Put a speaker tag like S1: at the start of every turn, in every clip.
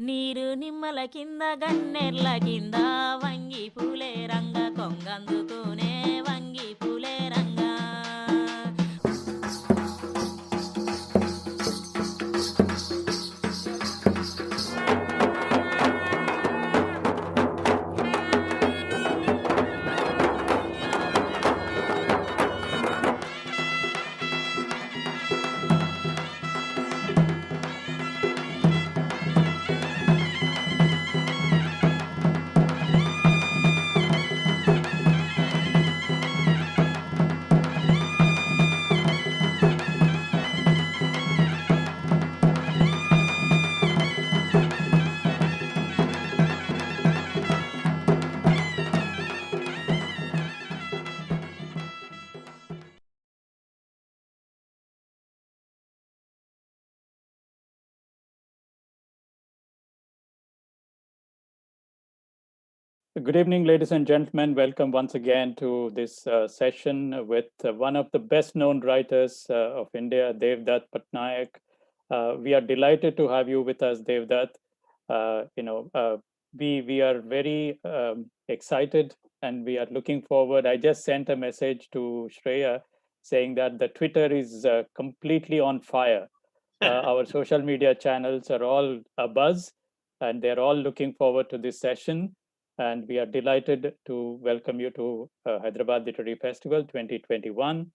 S1: నీరు నిమ్మల కింద గన్నెర్ల కింద వంగి పూలే రంగ కొంగందుతూనే వంగి పూలే Ranga
S2: Good evening, ladies and gentlemen. Welcome once again to this session with one of the best-known writers of India, Devdutt Pattanaik. We are delighted to have you with us, Devdutt. We are very excited and we are looking forward. I just sent a message to Shreya saying that the Twitter is completely on fire. Our social media channels are all abuzz, and they're all looking forward to this session. And we are delighted to welcome you to Hyderabad Literary Festival 2021.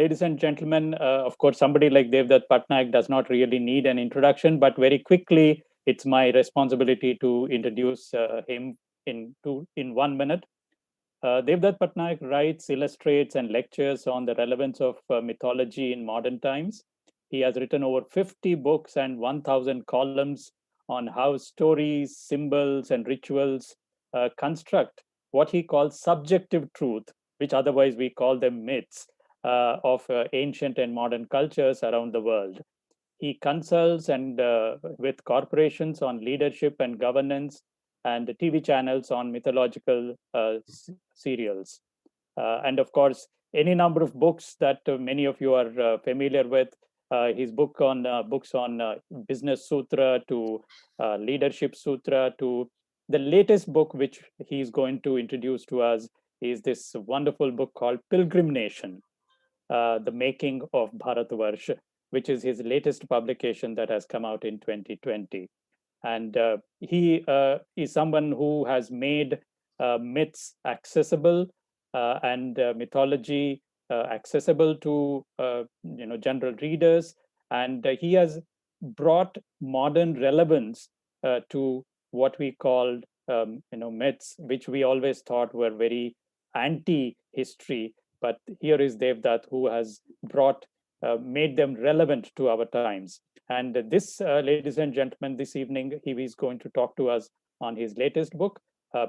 S2: Ladies and gentlemen, of course, somebody like Devdutt Pattanaik does not really need an introduction, but very quickly, it's my responsibility to introduce him in 1 minute. Devdutt Pattanaik writes, illustrates, and lectures on the relevance of mythology in modern times. He has written over 50 books and 1,000 columns on how stories, symbols, and rituals construct what he calls subjective truth, which otherwise we call them myths, of ancient and modern cultures around the world. He consults and with corporations on leadership and governance, and the TV channels on mythological serials. And of course, any number of books that many of you are familiar with. His books on Business Sutra to Leadership Sutra to the latest book, which he's going to introduce to us, is this wonderful book called Pilgrim Nation, The Making of Bharatvarsh, which is his latest publication that has come out in 2020. And he is someone who has made myths accessible and mythology accessible to general readers, and he has brought modern relevance to what we called myths, which we always thought were very anti-history. But here is Devdutt, who has made them relevant to our times. And this, ladies and gentlemen, this evening, he is going to talk to us on his latest book,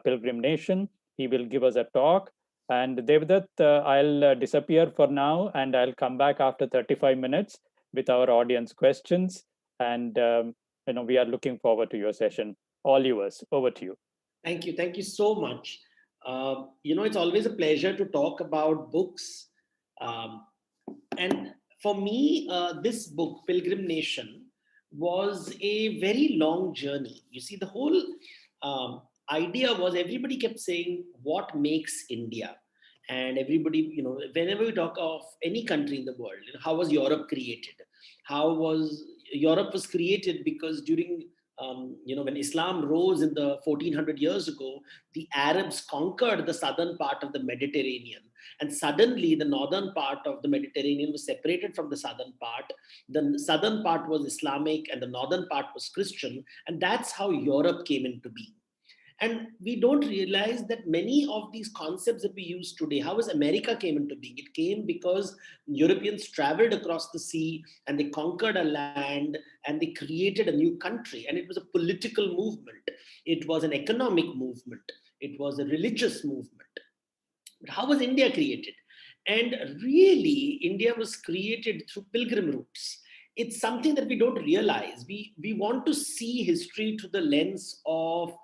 S2: Pilgrim Nation. He will give us a talk. And Devdutt, I'll disappear for now, and I'll come back after 35 minutes with our audience questions. And we are looking forward to your session. All yours. Over to you.
S3: Thank you. Thank you so much. It's always a pleasure to talk about books. And for me, this book, Pilgrim Nation, was a very long journey. You see, the whole idea was everybody kept saying, what makes India? And everybody, whenever we talk of any country in the world, how was Europe created? How was Europe was created because during when Islam rose in the 1400 years ago, the Arabs conquered the southern part of the Mediterranean, and suddenly the northern part of the Mediterranean was separated from the southern part. The southern part was Islamic and the northern part was Christian, and that's how Europe came into being. And we don't realize that many of these concepts that we use today, how has America came into being? It came because Europeans traveled across the sea and they conquered a land and they created a new country. And it was a political movement. It was an economic movement. It was a religious movement. But how was India created? And really, India was created through pilgrim routes. It's something that we don't realize. We want to see history through the lens of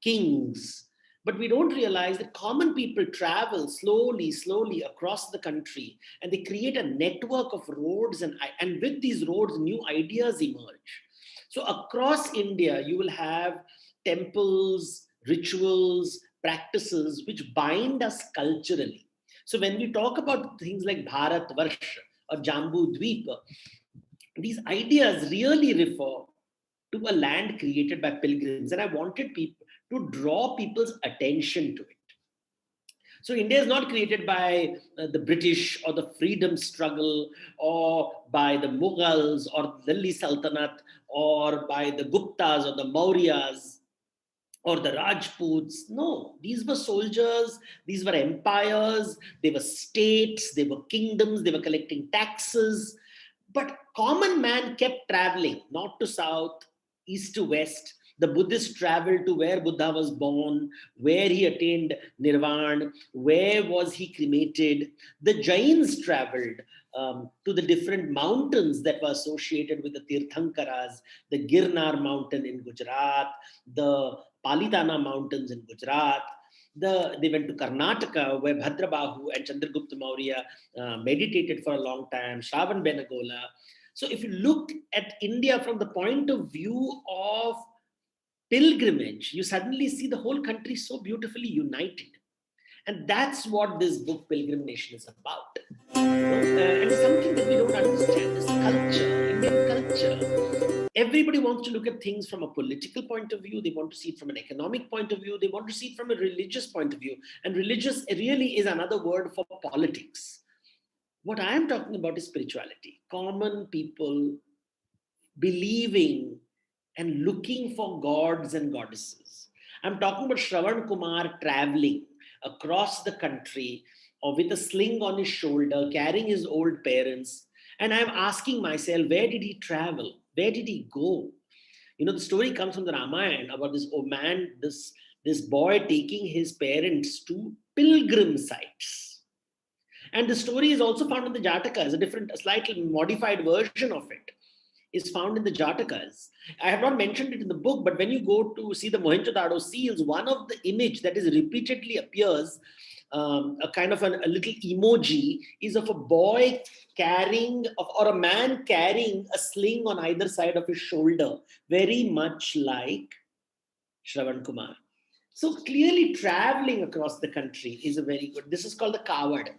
S3: kings, but we don't realize that common people travel slowly across the country, and they create a network of roads, and with these roads, new ideas emerge. So across India, you will have temples, rituals, practices which bind us culturally. So when we talk about things like Bharat Varsha or Jambu Dweepa, these ideas really refer to a land created by pilgrims. And I wanted people to draw people's attention to it. So India is not created by the British or the freedom struggle or by the Mughals or the Delhi Sultanate or by the Guptas or the Mauryas or the Rajputs. No, these were soldiers, these were empires, they were states, they were kingdoms, they were collecting taxes. But common man kept traveling, north to south, east to west. The Buddhists traveled to where Buddha was born, where he attained nirvana, where was he cremated. The Jains traveled to the different mountains that were associated with the Tirthankaras, the Girnar mountain in Gujarat, the Palitana mountains in Gujarat. They went to Karnataka, where Bhadrabahu and Chandragupta Maurya meditated for a long time, Shravan Benagola. So if you look at India from the point of view of pilgrimage, you suddenly see the whole country so beautifully united. And that's what this book, Pilgrim Nation, is about. And it's something that we don't understand, this culture, Indian culture. Everybody wants to look at things from a political point of view. They want to see it from an economic point of view. They want to see it from a religious point of view. And religious really is another word for politics. What I am talking about is spirituality. Common people believing and looking for gods and goddesses. I'm talking about Shravan Kumar traveling across the country or with a sling on his shoulder, carrying his old parents. And I'm asking myself, where did he travel? Where did he go? The story comes from the Ramayana about this old man, this boy taking his parents to pilgrim sites. And the story is also found in the Jatakas, a slightly modified version of it is found in the Jatakas. I have not mentioned it in the book, but when you go to see the Mohenjo-daro seals, one of the image that is repeatedly appears, a kind of a little emoji, is of a boy carrying, or a man carrying a sling on either side of his shoulder, very much like Shravan Kumar. So clearly traveling across the country is a very good, this is called the Coward.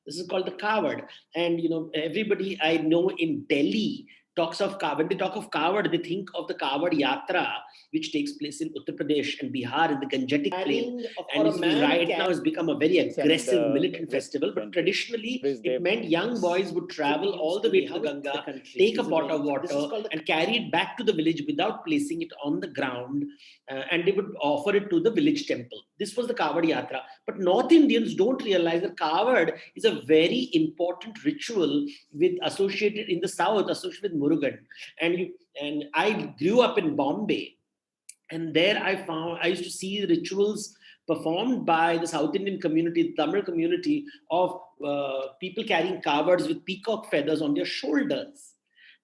S3: This is called the Coward. And, everybody I know in Delhi talks of Coward. When they talk of Coward, they think of the Coward Yatra, which takes place in Uttar Pradesh and Bihar in the Gangetic Plain. And right now has become a very aggressive militant festival. But traditionally, it meant young boys would travel all the way to the Ganga, take a pot of water, and carry it back to the village without placing it on the ground. And they would offer it to the village temple. This was the Coward Yatra. But North Indians don't realize that Coward is a very important ritual associated in the South, associated with Murugan. And I grew up in Bombay. And there I used to see rituals performed by the South Indian community, the Tamil community, of people carrying cowards with peacock feathers on their shoulders.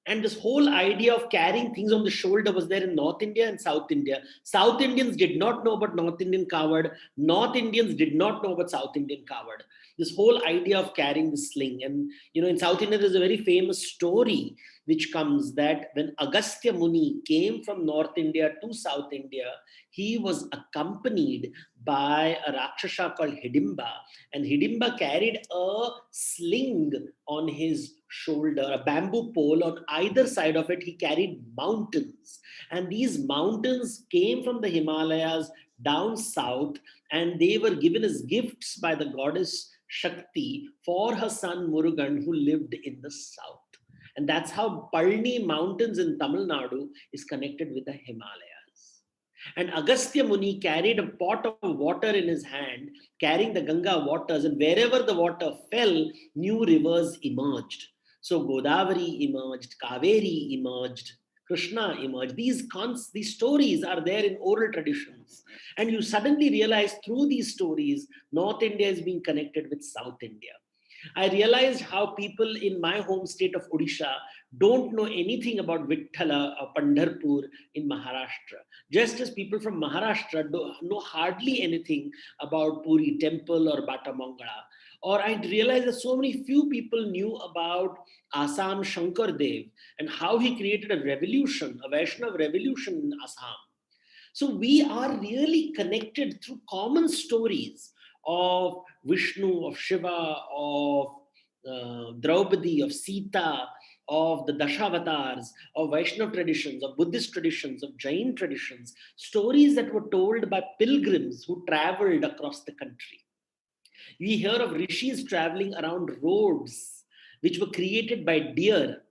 S3: And this whole idea of carrying things on the shoulder was there in North India and South India. South Indians did not know about North Indian coward. North Indians did not know about South Indian coward. This whole idea of carrying the sling. And, in South India, there's a very famous story which comes that when Agastya Muni came from North India to South India, he was accompanied by a Rakshasa called Hidimba. And Hidimba carried a sling on his shoulder, a bamboo pole. On either side of it, he carried mountains. And these mountains came from the Himalayas down south, and they were given as gifts by the goddess Shakti for her son Murugan, who lived in the south. And that's how Palni Mountains in Tamil Nadu is connected with the Himalayas. And Agastya Muni carried a pot of water in his hand, carrying the Ganga waters, and wherever the water fell, new rivers emerged. So Godavari emerged, Kaveri emerged, Krishna emerged. These stories are there in oral traditions. And you suddenly realize through these stories, North India is being connected with South India. I realized how people in my home state of Odisha don't know anything about Vitthala or Pandharpur in Maharashtra. Just as people from Maharashtra know hardly anything about Puri Temple or Bata Mangala. Or I realized that so many few people knew about Assam Shankar Dev and how he created a revolution, a Vaishnav revolution in Assam. So we are really connected through common stories of Vishnu, of Shiva, of Draupadi, of Sita, of the Dashavatars, of Vaishnav traditions, of Buddhist traditions, of Jain traditions, stories that were told by pilgrims who traveled across the country. We hear of rishis traveling around roads which were created by deer.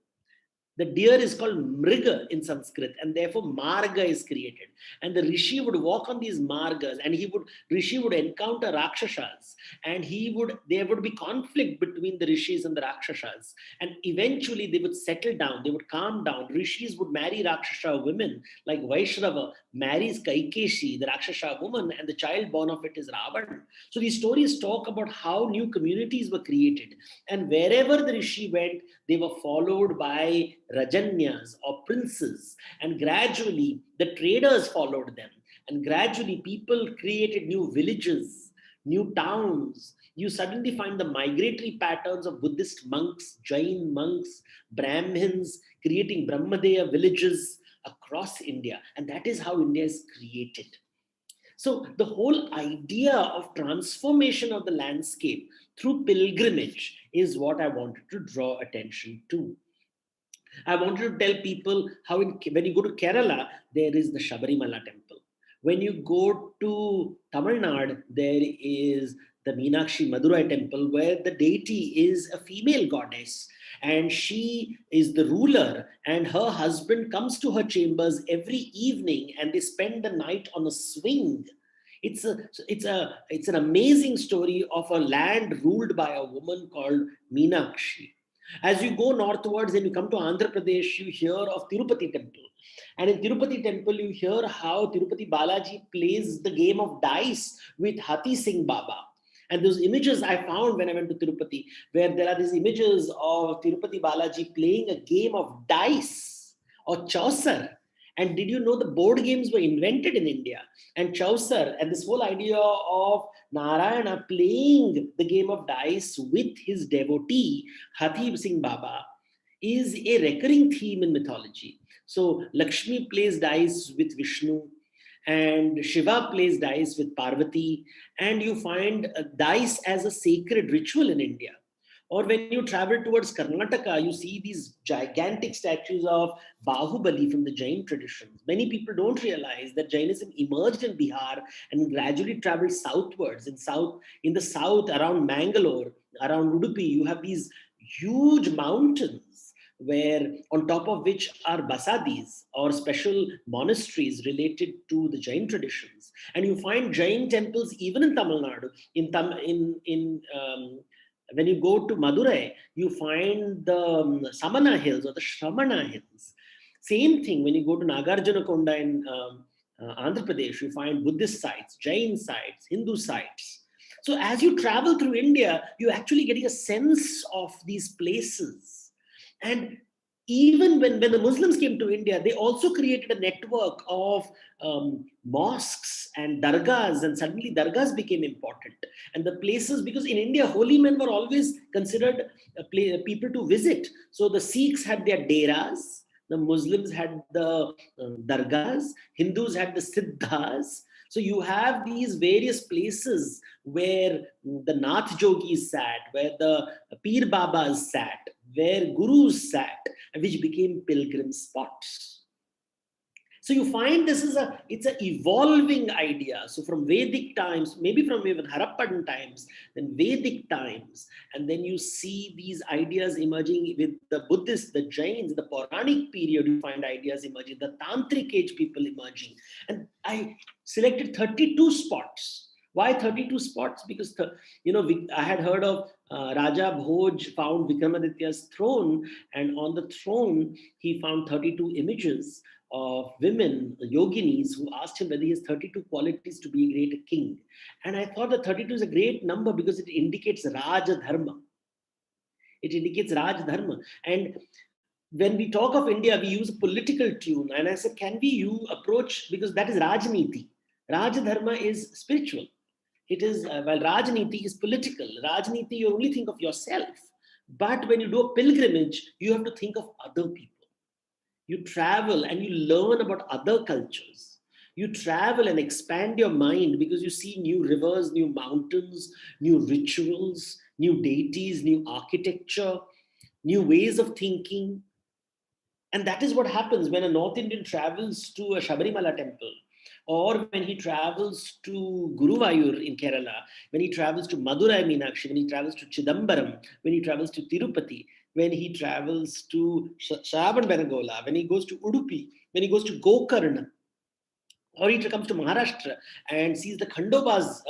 S3: The deer is called Mriga in Sanskrit, and therefore Marga is created. And the Rishi would walk on these Margas, and Rishi would encounter Rakshasas, and there would be conflict between the Rishis and the Rakshasas. And eventually they would settle down, they would calm down. Rishis would marry Rakshasa women, like Vaishrava marries Kaikeshi, the Rakshasa woman, and the child born of it is Ravan. So these stories talk about how new communities were created. And wherever the Rishi went, they were followed by Rajanyas or princes, and gradually the traders followed them, and gradually people created new villages, new towns. You suddenly find the migratory patterns of Buddhist monks, Jain monks, Brahmins creating Brahmadeya villages across India, and that is how India is created. So the whole idea of transformation of the landscape through pilgrimage is what I wanted to draw attention to. I wanted to tell people how when you go to Kerala, there is the Shabarimala temple. When you go to Tamil Nadu, there is the Meenakshi Madurai temple, where the deity is a female goddess, and she is the ruler, and her husband comes to her chambers every evening, and they spend the night on a swing. It's an amazing story of a land ruled by a woman called Meenakshi. As you go northwards and you come to Andhra Pradesh, you hear of Tirupati Temple. And in Tirupati Temple, you hear how Tirupati Balaji plays the game of dice with Hathi Singh Baba. And those images I found when I went to Tirupati, where there are these images of Tirupati Balaji playing a game of dice or Chaucer. And did you know the board games were invented in India? And Chaucer and this whole idea of Narayana playing the game of dice with his devotee, Hathi Singh Baba, is a recurring theme in mythology. So Lakshmi plays dice with Vishnu, and Shiva plays dice with Parvati, and you find dice as a sacred ritual in India. Or when you travel towards Karnataka, you see these gigantic statues of Bahubali from the Jain traditions. Many people don't realize that Jainism emerged in Bihar and gradually traveled southwards. In the south, around Mangalore, around Udupi, you have these huge mountains where on top of which are basadis or special monasteries related to the Jain traditions. And you find Jain temples even in Tamil Nadu, when you go to Madurai, you find the Samana Hills or the Shramana Hills. Same thing when you go to Nagarjunakonda in Andhra Pradesh, you find Buddhist sites, Jain sites, Hindu sites. So as you travel through India, you're actually getting a sense of these places. And even when the Muslims came to India, they also created a network of mosques and dargahs, and suddenly dargahs became important. And the places, because in India, holy men were always considered people to visit. So the Sikhs had their deras, the Muslims had the dargahs, Hindus had the siddhas. So you have these various places where the Nath Jogis sat, where the Peer Babas sat, where gurus sat, which became pilgrim spots. So you find it's an evolving idea. So from Vedic times, maybe from even Harappan times, then Vedic times, and then you see these ideas emerging with the Buddhists, the Jains, the Puranic period, you find ideas emerging, the Tantric age people emerging. And I selected 32 spots. Why 32 spots? Because, I had heard of Raja Bhoj found Vikramaditya's throne, and on the throne, he found 32 images of women, yoginis, who asked him whether he has 32 qualities to be a great king. And I thought that 32 is a great number because it indicates Raja Dharma. It indicates Raj Dharma. And when we talk of India, we use a political tune. And I said, can we approach, because that is Rajniti. Raj Dharma is spiritual. It is, while Rajniti is political. Rajniti, you only think of yourself. But when you do a pilgrimage, you have to think of other people. You travel and you learn about other cultures. You travel and expand your mind because you see new rivers, new mountains, new rituals, new deities, new architecture, new ways of thinking. And that is what happens when a North Indian travels to a Shabarimala temple, or when he travels to Guruvayur in Kerala, when he travels to Madurai Meenakshi, when he travels to Chidambaram, when he travels to Tirupati, when he travels to Shravan Benagola, when he goes to Udupi, when he goes to Gokarna, or he comes to Maharashtra and sees the Khandoba's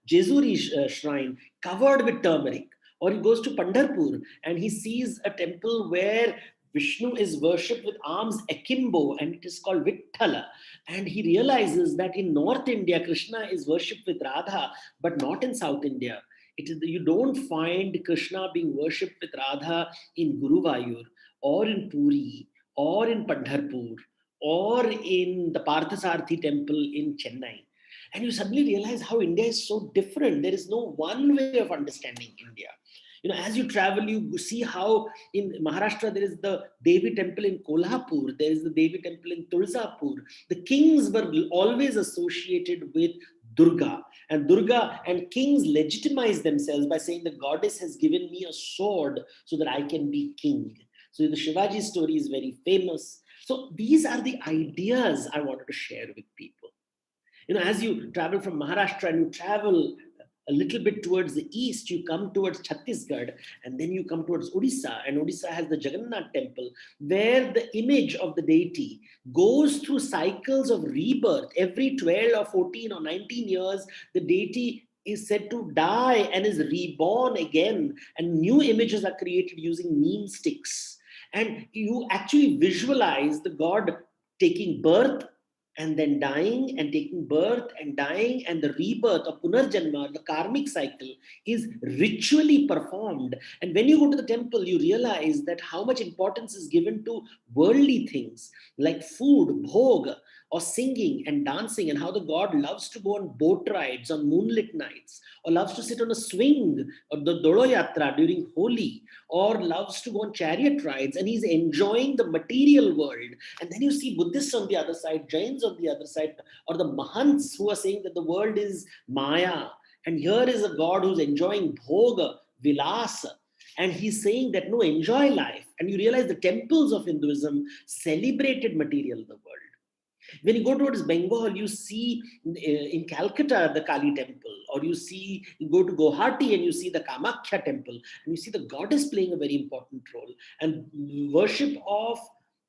S3: Jezuri shrine covered with turmeric, or he goes to Pandharpur and he sees a temple where Vishnu is worshipped with arms akimbo and it is called Vitthala. And he realizes that in North India, Krishna is worshipped with Radha, but not in South India. You don't find Krishna being worshipped with Radha in Guruvayur or in Puri or in Pandharpur or in the Parthasarathi temple in Chennai. And you suddenly realize how India is so different. There is no one way of understanding India. As you travel, you see how in Maharashtra there is the Devi temple in Kolhapur, there is the Devi temple in Tulsapur. The kings were always associated with Durga, and kings legitimize themselves by saying the goddess has given me a sword so that I can be king. So the Shivaji story is very famous. So these are the ideas I wanted to share with people. As you travel from Maharashtra and you travel a little bit towards the east, you come towards Chhattisgarh, and then you come towards Odisha, and Odisha has the Jagannath temple, where the image of the deity goes through cycles of rebirth. Every 12 or 14 or 19 years, the deity is said to die and is reborn again, and new images are created using neem sticks. And you actually visualize the god taking birth and then dying and taking birth and dying, and the rebirth of Punarjanma, the karmic cycle, is ritually performed. And when you go to the temple, you realize that how much importance is given to worldly things like food, bhog, or singing and dancing, and how the god loves to go on boat rides on moonlit nights, or loves to sit on a swing or the Dolo Yatra during Holi, or loves to go on chariot rides, and he's enjoying the material world. And then you see Buddhists on the other side, Jains on the other side, or the Mahants who are saying that the world is Maya. And here is a God who's enjoying Bhoga, Vilasa. And he's saying that, no, enjoy life. And you realize the temples of Hinduism celebrated material in the world. When you go towards Bengal, you see in Calcutta the Kali temple, or you go to Guwahati and you see the Kamakhya temple, and you see the goddess playing a very important role. And worship of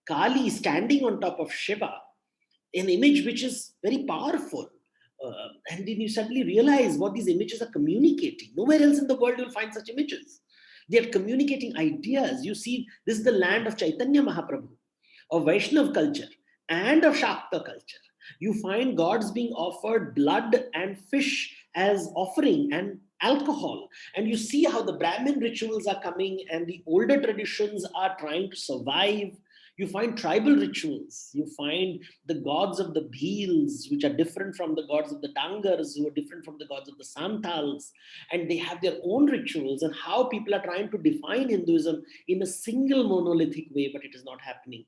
S3: Kali standing on top of Shiva, an image which is very powerful. And then you suddenly realize what these images are communicating. Nowhere else in the world you'll find such images. They are communicating ideas. You see, this is the land of Chaitanya Mahaprabhu, of Vaishnav culture, and of Shakta culture. You find gods being offered blood and fish as offering, and alcohol. And you see how the Brahmin rituals are coming and the older traditions are trying to survive. You find tribal rituals. You find the gods of the Bhils, which are different from the gods of the Dangars, who are different from the gods of the Santals. And they have their own rituals, and how people are trying to define Hinduism in a single monolithic way, but it is not happening.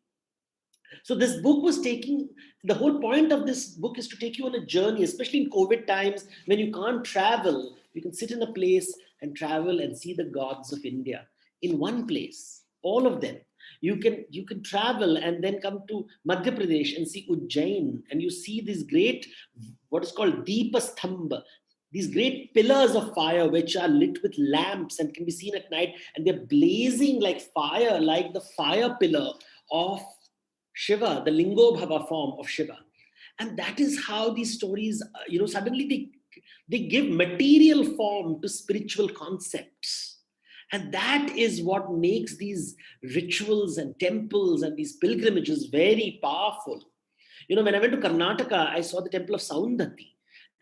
S3: So this book was taking, the whole point of this book is to take you on a journey, especially in COVID times when you can't travel. You can sit in a place and travel and see the gods of India in one place, all of them. You can travel and then come to Madhya Pradesh and see Ujjain, and you see these great, what is called Deepa Stambha, these great pillars of fire which are lit with lamps and can be seen at night, and they're blazing like fire, like the fire pillar of Shiva, the Lingobhava form of Shiva. And that is how these stories, suddenly they give material form to spiritual concepts. And that is what makes these rituals and temples and these pilgrimages very powerful. When I went to Karnataka, I saw the temple of Saundati,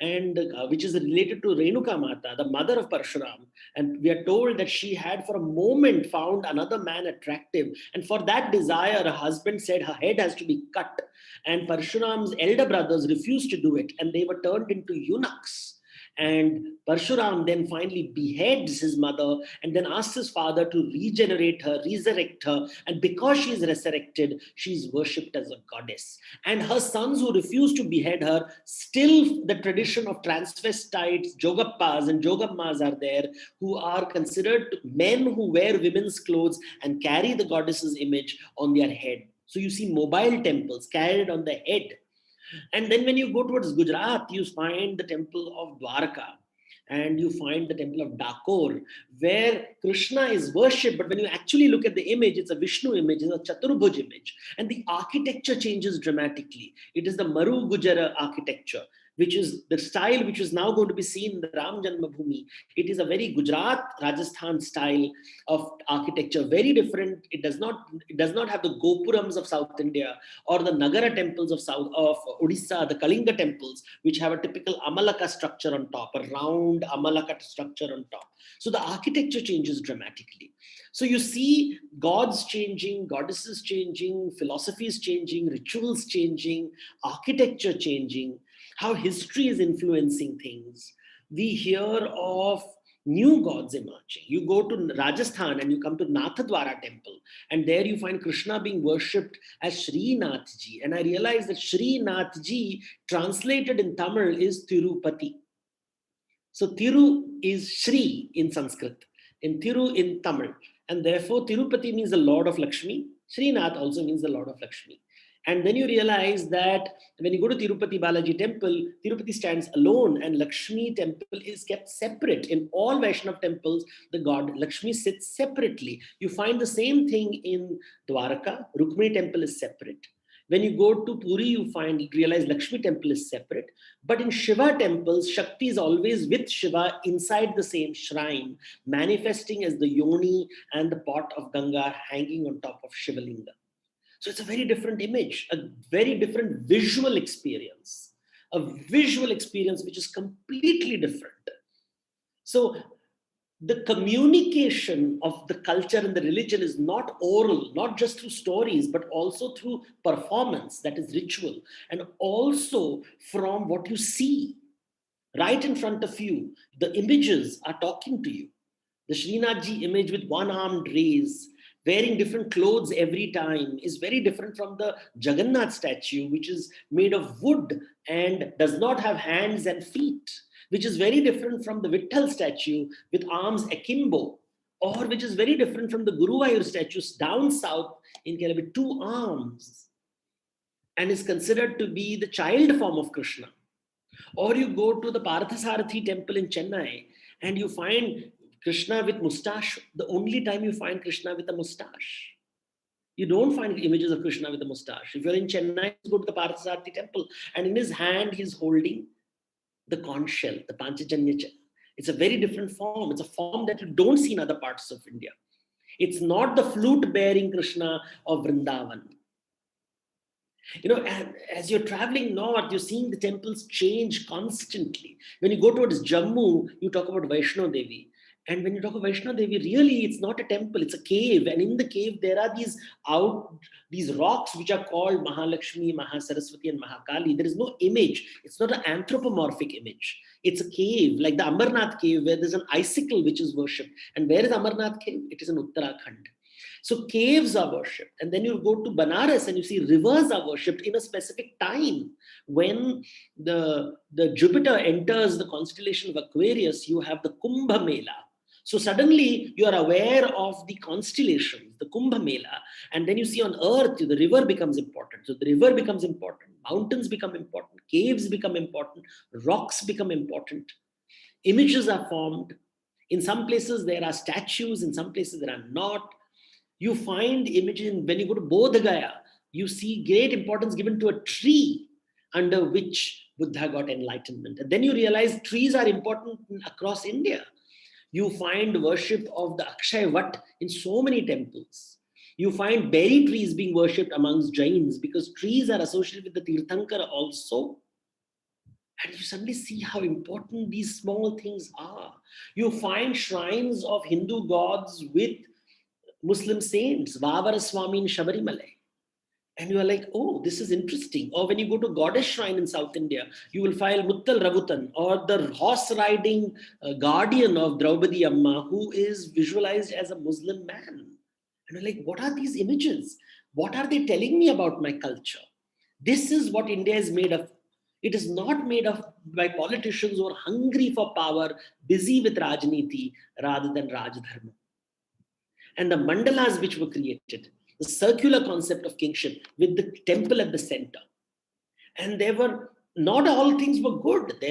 S3: and which is related to Renuka Mata, the mother of Parshuram. And we are told that she had for a moment found another man attractive. And for that desire, her husband said her head has to be cut. And Parshuram's elder brothers refused to do it, and they were turned into eunuchs. And Parshuram then finally beheads his mother and then asks his father to regenerate her, resurrect her. And because she is resurrected, she is worshipped as a goddess. And her sons who refuse to behead her, still the tradition of transvestites, jogappas and jogammas are there, who are considered men who wear women's clothes and carry the goddess's image on their head. So you see mobile temples carried on the head. And then when you go towards Gujarat, you find the temple of Dwarka, and you find the temple of Dakor, where Krishna is worshipped. But when you actually look at the image, it's a Vishnu image, it's a Chaturbhuj image. And the architecture changes dramatically. It is the Maru Gujara architecture, which is the style which is now going to be seen in the Ram Janmabhoomi. It is a very Gujarat, Rajasthan style of architecture, very different. It does not have the Gopurams of South India or the Nagara temples of Odisha, the Kalinga temples, which have a typical Amalaka structure on top, a round Amalaka structure on top. So the architecture changes dramatically. So you see gods changing, goddesses changing, philosophies changing, rituals changing, architecture changing, how history is influencing things. We hear of new gods emerging. You go to Rajasthan and you come to Nathadwara temple, and there you find Krishna being worshipped as Sri Nathji. And I realized that Sri Nathji translated in Tamil is Tirupati. So Tiru is Sri in Sanskrit, in Tiru in Tamil. And therefore Tirupati means the Lord of Lakshmi. Srinath also means the Lord of Lakshmi. And then you realize that when you go to Tirupati Balaji temple, Tirupati stands alone and Lakshmi temple is kept separate. In all Vaishnav temples, the god Lakshmi sits separately. You find the same thing in Dwaraka. Rukmini temple is separate. When you go to Puri, you realize Lakshmi temple is separate. But in Shiva temples, Shakti is always with Shiva inside the same shrine, manifesting as the yoni and the pot of Ganga hanging on top of Shivalinga. So it's a very different image, a very different visual experience, a visual experience which is completely different. So the communication of the culture and the religion is not oral, not just through stories, but also through performance, that is ritual, and also from what you see right in front of you. The images are talking to you. The Srinathji image with one-armed raise, wearing different clothes every time, is very different from the Jagannath statue, which is made of wood and does not have hands and feet, which is very different from the Vitthal statue with arms akimbo, or which is very different from the Guruvayur statues down south in Kerala with two arms, and is considered to be the child form of Krishna. Or you go to the Parthasarathi temple in Chennai and you find Krishna with mustache, the only time you find Krishna with a mustache. You don't find images of Krishna with a mustache. If you're in Chennai, go to the Parthasarathi temple, and in his hand, he's holding the conch shell, the Panchajanya shell. It's a very different form. It's a form that you don't see in other parts of India. It's not the flute-bearing Krishna of Vrindavan. And as you're traveling north, you're seeing the temples change constantly. When you go towards Jammu, you talk about Vaishno Devi. And when you talk about Vaishno Devi, really, it's not a temple, it's a cave. And in the cave, there are these rocks which are called Mahalakshmi, Mahasaraswati, and Mahakali. There is no image. It's not an anthropomorphic image. It's a cave, like the Amarnath cave, where there's an icicle which is worshipped. And where is Amarnath cave? It is in Uttarakhand. So caves are worshipped. And then you go to Banaras and you see rivers are worshipped in a specific time. When the Jupiter enters the constellation of Aquarius, you have the Kumbh Mela. So suddenly you are aware of the constellations, the Kumbh Mela, and then you see on earth, the river becomes important. So the river becomes important, mountains become important, caves become important, rocks become important, images are formed. In some places there are statues, in some places there are not. You find images, when you go to Bodh Gaya, you see great importance given to a tree under which Buddha got enlightenment. And then you realize trees are important across India. You find worship of the Akshay Vat in so many temples. You find berry trees being worshipped amongst Jains because trees are associated with the Tirthankara also. And you suddenly see how important these small things are. You find shrines of Hindu gods with Muslim saints, Vavaraswamy in Shabarimalai. And you are like, oh, this is interesting. Or when you go to Goddess Shrine in South India, you will find Muttal Ravutan, or the horse riding guardian of Draupadi Amma, who is visualized as a Muslim man. And you're like, what are these images? What are they telling me about my culture? This is what India is made of. It is not made of by politicians who are hungry for power, busy with Rajniti rather than Rajdharma. And the mandalas which were created, the circular concept of kingship with the temple at the center. And there were, not all things were good.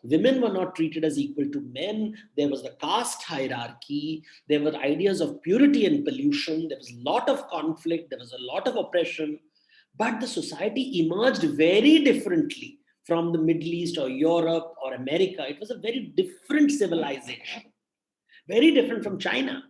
S3: Women were not treated as equal to men. There was the caste hierarchy. There were ideas of purity and pollution. There was a lot of conflict. There was a lot of oppression. But the society emerged very differently from the Middle East or Europe or America. It was a very different civilization, very different from China.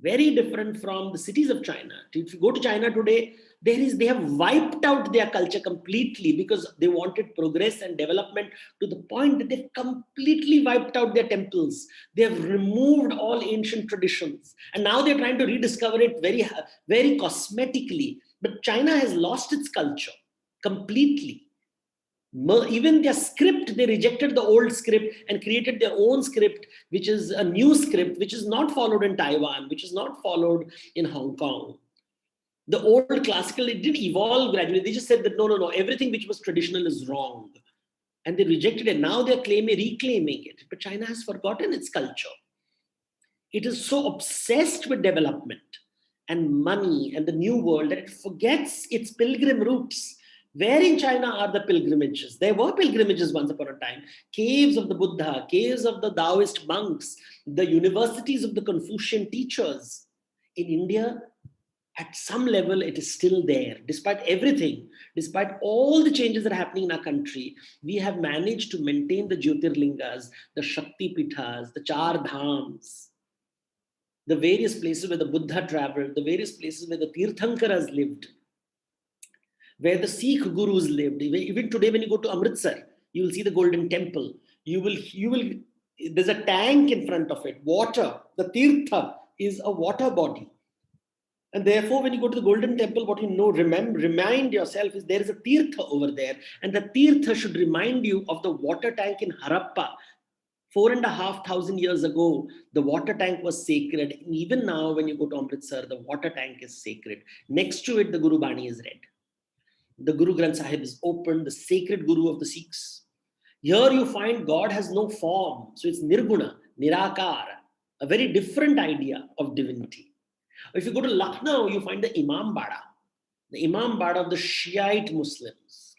S3: Very different from the cities of China. If you go to China today, they have wiped out their culture completely because they wanted progress and development to the point that they've completely wiped out their temples. They have removed all ancient traditions. And now they're trying to rediscover it very, very cosmetically. But China has lost its culture completely. Even their script, they rejected the old script and created their own script, which is a new script, which is not followed in Taiwan, which is not followed in Hong Kong. The old classical, it did evolve gradually. They just said that, no, everything which was traditional is wrong. And they rejected it. Now they're reclaiming it. But China has forgotten its culture. It is so obsessed with development and money and the new world that it forgets its pilgrim roots. Where in China are the pilgrimages? There were pilgrimages once upon a time. Caves of the Buddha, caves of the Taoist monks, the universities of the Confucian teachers. In India, at some level, it is still there. Despite everything, despite all the changes that are happening in our country, we have managed to maintain the Jyotirlingas, the Shakti Pithas, the Char Dhams, the various places where the Buddha traveled, the various places where the Tirthankaras lived, where the Sikh gurus lived. Even today, when you go to Amritsar, you will see the Golden Temple. There's a tank in front of it, water. The Tirtha is a water body. And therefore, when you go to the Golden Temple, what you know, remind yourself is there is a Tirtha over there. And the Tirtha should remind you of the water tank in Harappa. 4,500 years ago, the water tank was sacred. And even now, when you go to Amritsar, the water tank is sacred. Next to it, the Guru Bani is read. The Guru Granth Sahib is open, the sacred Guru of the Sikhs. Here you find God has no form. So it's Nirguna, Nirakar, a very different idea of divinity. If you go to Lucknow, you find the Imam Bada of the Shiite Muslims.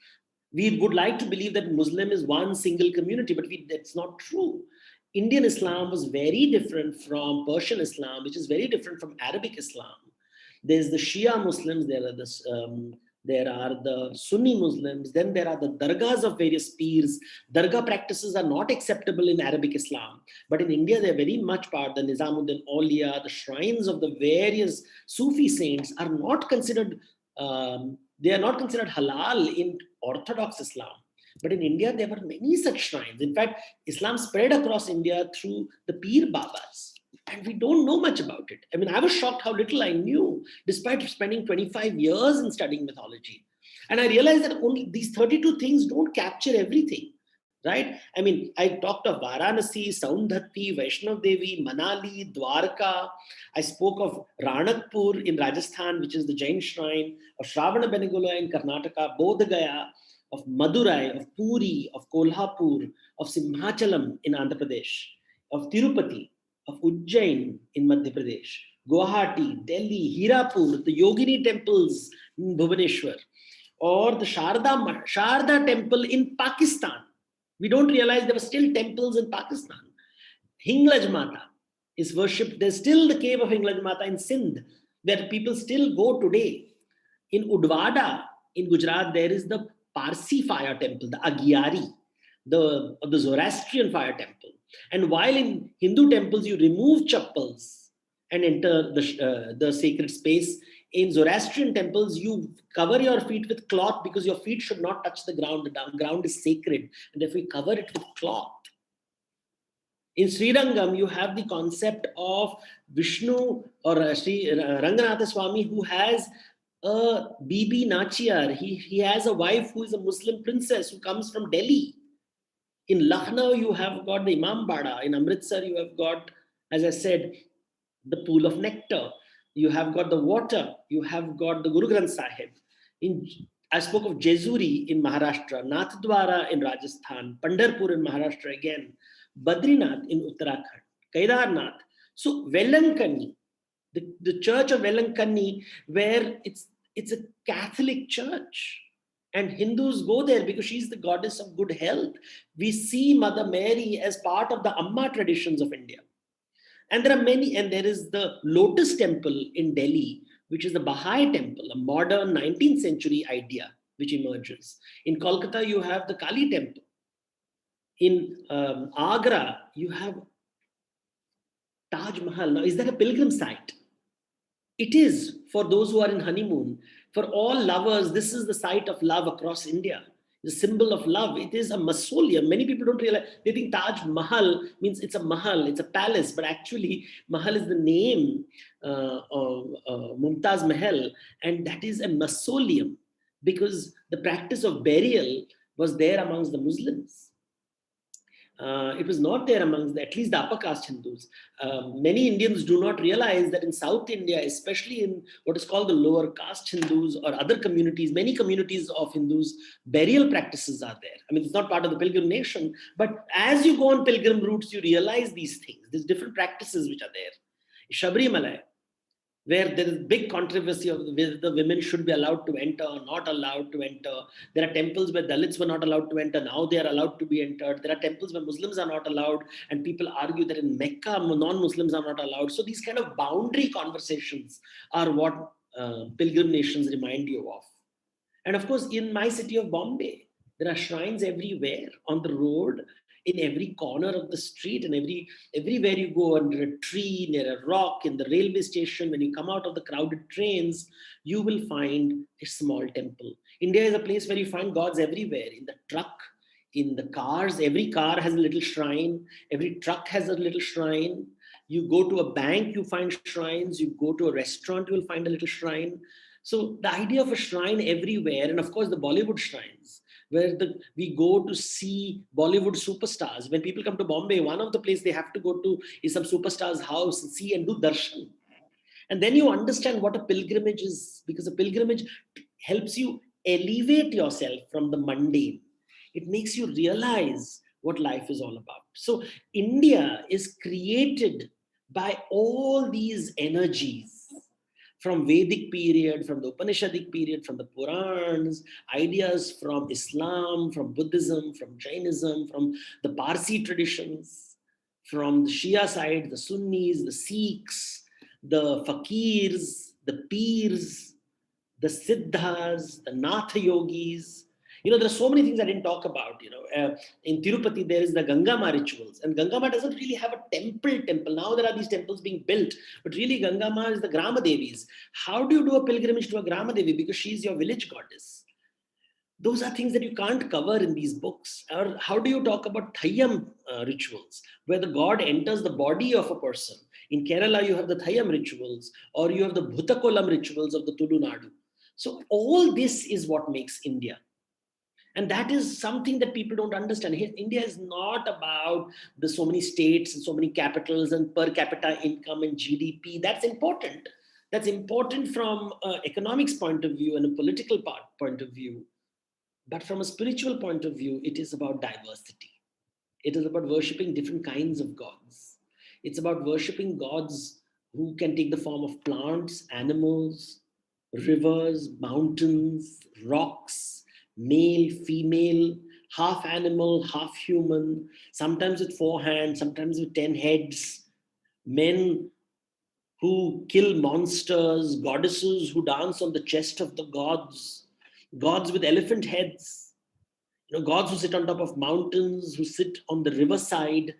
S3: We would like to believe that Muslim is one single community, but that's not true. Indian Islam was very different from Persian Islam, which is very different from Arabic Islam. There's the Shia Muslims, there are the Sunni Muslims, then there are the dargahs of various peers. Dargah practices are not acceptable in Arabic Islam, but in India they're very much part. The Nizamuddin Auliya, the shrines of the various Sufi saints are not considered They are not considered halal in Orthodox Islam. But in India, there were many such shrines. In fact, Islam spread across India through the Pir Babas. And we don't know much about it. I mean, I was shocked how little I knew, despite spending 25 years in studying mythology. And I realized that only these 32 things don't capture everything, right? I mean, I talked of Varanasi, Saundhati, Vaishnav Devi, Manali, Dwarka. I spoke of Ranakpur in Rajasthan, which is the Jain shrine, of Shravana Benegula in Karnataka, Bodh Gaya, of Madurai, of Puri, of Kolhapur, of Simhachalam in Andhra Pradesh, of Tirupati, of Ujjain in Madhya Pradesh, Guwahati, Delhi, Hirapur, the Yogini temples in Bhubaneswar, or the Sharda temple in Pakistan. We don't realize there were still temples in Pakistan. Hinglaj Mata is worshipped. There's still the cave of Hinglaj Mata in Sindh, where people still go today. In Udwada, in Gujarat, there is the Parsi fire temple, the Agyari, the Zoroastrian fire temple. And while in Hindu temples, you remove chappals and enter the sacred space, in Zoroastrian temples, you cover your feet with cloth because your feet should not touch the ground. The ground is sacred, and therefore you cover it with cloth. In Srirangam, you have the concept of Vishnu or Sri Ranganatha Swami, who has a Bibi Nachiyar. He has a wife who is a Muslim princess who comes from Delhi. In Lucknow, you have got the Imam Bada. In Amritsar, you have got, as I said, the pool of nectar. You have got the water. You have got the Guru Granth Sahib. I spoke of Jezuri in Maharashtra, Nathdwara in Rajasthan, Pandharpur in Maharashtra again, Badrinath in Uttarakhand, Kedarnath. So Velankani, the church of Velankani, where it's a Catholic church. And Hindus go there because she's the goddess of good health. We see Mother Mary as part of the Amma traditions of India. And there are many, and there is the Lotus Temple in Delhi, which is the Baha'i temple, a modern 19th century idea which emerges. In Kolkata, you have the Kali Temple. In Agra, you have Taj Mahal. Now, is that a pilgrim site? It is for those who are in honeymoon. For all lovers, this is the site of love across India. The symbol of love. It is a mausoleum. Many people don't realize. They think Taj Mahal means it's a mahal, it's a palace. But actually, Mahal is the name of Mumtaz Mahal. And that is a mausoleum because the practice of burial was there amongst the Muslims. It was not there amongst at least the upper caste Hindus. Many Indians do not realize that in South India, especially in what is called the lower caste Hindus or other communities, many communities of Hindus, burial practices are there. I mean, it's not part of the pilgrim nation, but as you go on pilgrim routes, you realize these things. There's different practices which are there. Shabrimala, where there is big controversy of whether the women should be allowed to enter or not allowed to enter. There are temples where Dalits were not allowed to enter. Now they are allowed to be entered. There are temples where Muslims are not allowed. And people argue that in Mecca, non-Muslims are not allowed. So these kind of boundary conversations are what pilgrim nations remind you of. And of course, in my city of Bombay, there are shrines everywhere on the road, in every corner of the street, and everywhere you go, under a tree, near a rock, in the railway station, when you come out of the crowded trains, you will find a small temple. India is a place where you find gods everywhere, in the truck, in the cars. Every car has a little shrine. Every truck has a little shrine. You go to a bank, you find shrines. You go to a restaurant, you will find a little shrine. So the idea of a shrine everywhere, and of course the Bollywood shrines, where we go to see Bollywood superstars. When people come to Bombay, one of the places they have to go to is some superstar's house and see and do darshan. And then you understand what a pilgrimage is, because a pilgrimage helps you elevate yourself from the mundane. It makes you realize what life is all about. So India is created by all these energies, from Vedic period, from the Upanishadic period, from the Purans, ideas from Islam, from Buddhism, from Jainism, from the Parsi traditions, from the Shia side, the Sunnis, the Sikhs, the Fakirs, the Peers, the Siddhas, the Natha Yogis. There are so many things I didn't talk about. In Tirupati, there is the Gangama rituals, and Gangama doesn't really have a temple. Now there are these temples being built, but really Gangama is the Grama Devis. How do you do a pilgrimage to a Grama Devi? Because she's your village goddess. Those are things that you can't cover in these books. Or how do you talk about Thayyam rituals, where the god enters the body of a person? In Kerala, you have the Thayyam rituals, or you have the Bhutakolam rituals of the Tulunadu. So all this is what makes India. And that is something that people don't understand. India is not about the so many states and so many capitals and per capita income and GDP. That's important. That's important from an economics point of view and a political point of view. But from a spiritual point of view, it is about diversity. It is about worshipping different kinds of gods. It's about worshipping gods who can take the form of plants, animals, rivers, mountains, rocks, male, female, half animal, half human, sometimes with 4 hands, sometimes with 10 heads, men who kill monsters, goddesses who dance on the chest of the gods, gods with elephant heads, gods who sit on top of mountains, who sit on the riverside,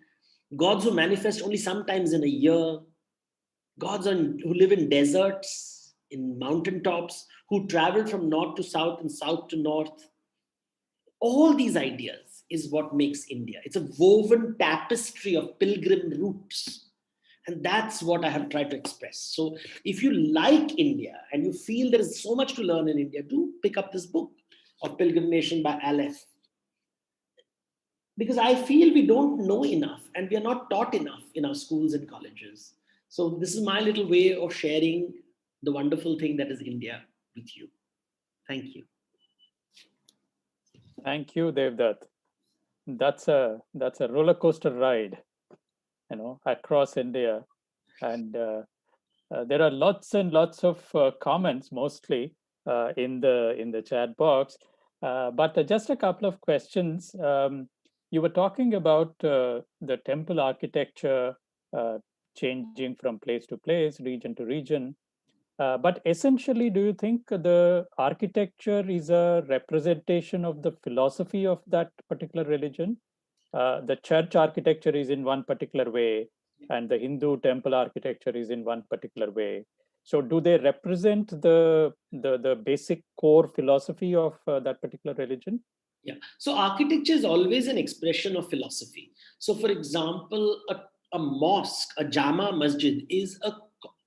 S3: gods who manifest only sometimes in a year, gods who live in deserts, in mountaintops, who travel from north to south and south to north. All these ideas is what makes India. It's a woven tapestry of pilgrim roots. And that's what I have tried to express. So if you like India and you feel there is so much to learn in India, do pick up this book of Pilgrim Nation by HLF. Because I feel we don't know enough and we are not taught enough in our schools and colleges. So this is my little way of sharing the wonderful thing that is India with you. Thank you.
S2: Thank you, Devdutt. That's a roller coaster ride, across India, and there are lots and lots of comments, mostly in the chat box. But just a couple of questions. You were talking about the temple architecture changing from place to place, region to region. But essentially, do you think the architecture is a representation of the philosophy of that particular religion? The church architecture is in one particular way, and the Hindu temple architecture is in one particular way. So, do they represent the basic core philosophy of that particular religion?
S3: Yeah. So architecture is always an expression of philosophy. So, for example, a mosque, a Jama Masjid, is a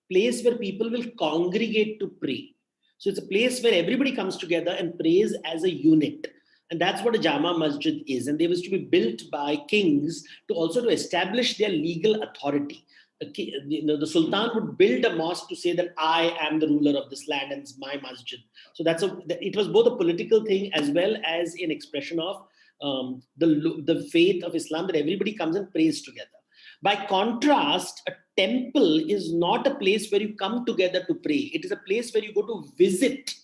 S3: place where people will congregate to pray. So it's a place where everybody comes together and prays as a unit. And that's what a Jama Masjid is. And they was to be built by kings to establish their legal authority. The Sultan would build a mosque to say that I am the ruler of this land and it's my masjid. So it was both a political thing as well as an expression of the faith of Islam, that everybody comes and prays together. By contrast, a temple is not a place where you come together to pray. It is a place where you go to visit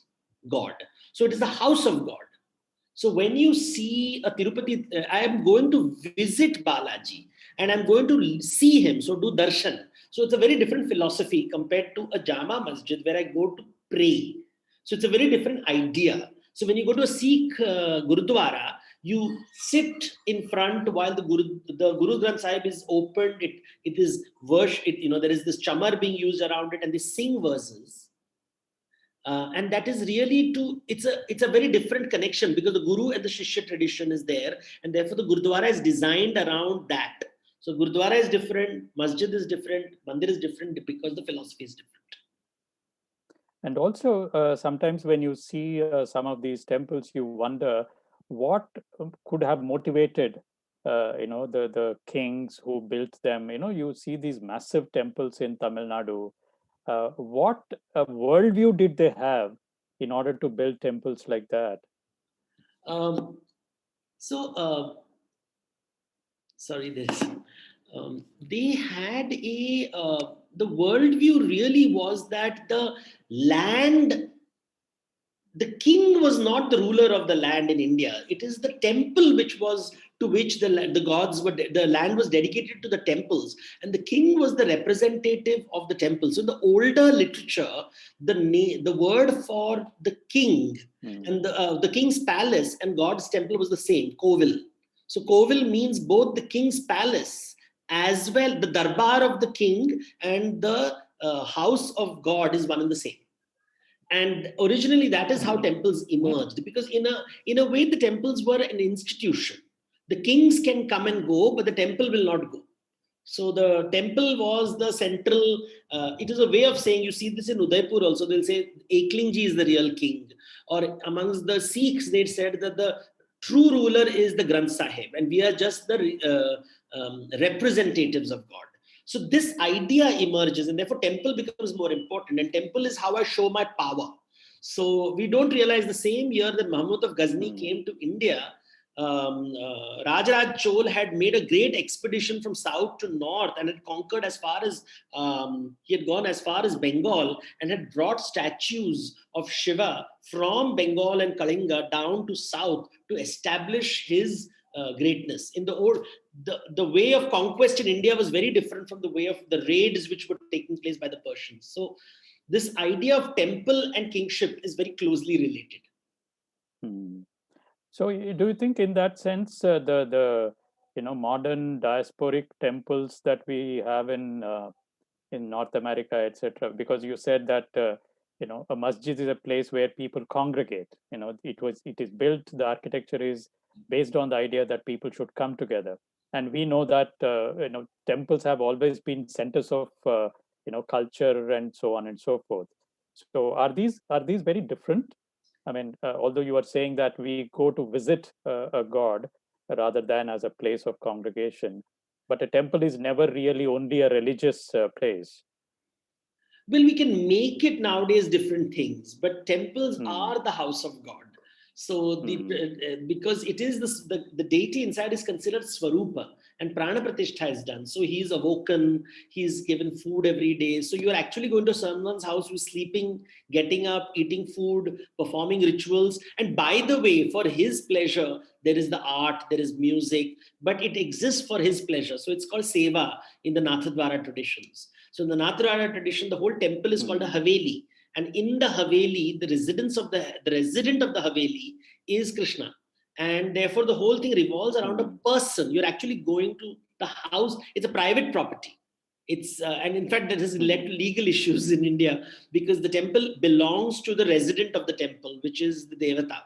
S3: God. So it is the house of God. So when you see a Tirupati, I am going to visit Balaji and I'm going to see him, so do darshan. So it's a very different philosophy compared to a Jama Masjid where I go to pray. So it's a very different idea. So when you go to a Sikh Gurudwara, you sit in front while the Guru Granth Sahib is opened. It is worship. There is this chamar being used around it, and they sing verses. And that is really it's a very different connection, because the Guru and the Shishya tradition is there, and therefore the Gurudwara is designed around that. So Gurudwara is different, Masjid is different, Mandir is different, because the philosophy is different.
S2: And also, sometimes when you see some of these temples, you wonder what could have motivated, the kings who built them. You see these massive temples in Tamil Nadu. What worldview did they have in order to build temples like that?
S3: They had the worldview really was that the land the king was not the ruler of the land in India. It is the temple which was to which the gods were, the land was dedicated to the temples, and the king was the representative of the temple. So in the older literature, the word for the king and the king's palace and God's temple was the same, Kovil. So Kovil means both the king's palace as well, the darbar of the king and the house of God is one and the same. And originally that is how temples emerged, because in a way the temples were an institution. The kings can come and go, but the temple will not go. So the temple was the central, it is a way of saying, you see this in Udaipur also, they'll say Eklingji is the real king. Or amongst the Sikhs, they said that the true ruler is the Granth Sahib, and we are just the representatives of God. So this idea emerges, and therefore temple becomes more important. And temple is how I show my power. So we don't realize the same year that Mahmud of Ghazni came to India, Rajaraj Chol had made a great expedition from south to north and had conquered as far as, he had gone as far as Bengal and had brought statues of Shiva from Bengal and Kalinga down to south to establish his greatness. In the old, the way of conquest in India was very different from the way of the raids which were taking place by the Persians. So this idea of temple and kingship is very closely related.
S2: So do you think in that sense, the modern diasporic temples that we have in North America, etc., because you said that a masjid is a place where people congregate. It is built, the architecture is based on the idea that people should come together, and we know that temples have always been centers of culture and so on and so forth. So are these very different? I mean, although you are saying that we go to visit a god rather than as a place of congregation, but a temple is never really only a religious place.
S3: Well, we can make it nowadays different things, but temples are the house of God. So because it is the deity inside is considered Swarupa, and Prana Pratishtha is done. So he's awoken, he's given food every day. So you're actually going to someone's house who's sleeping, getting up, eating food, performing rituals. And by the way, for his pleasure, there is the art, there is music, but it exists for his pleasure. So it's called Seva in the Nathadwara traditions. So in the Nathadwara tradition, the whole temple is called a Haveli. And in the Haveli, the resident of the Haveli is Krishna. And therefore, the whole thing revolves around a person. You're actually going to the house. It's a private property. It's and in fact, that has led to legal issues in India because the temple belongs to the resident of the temple, which is the Devata.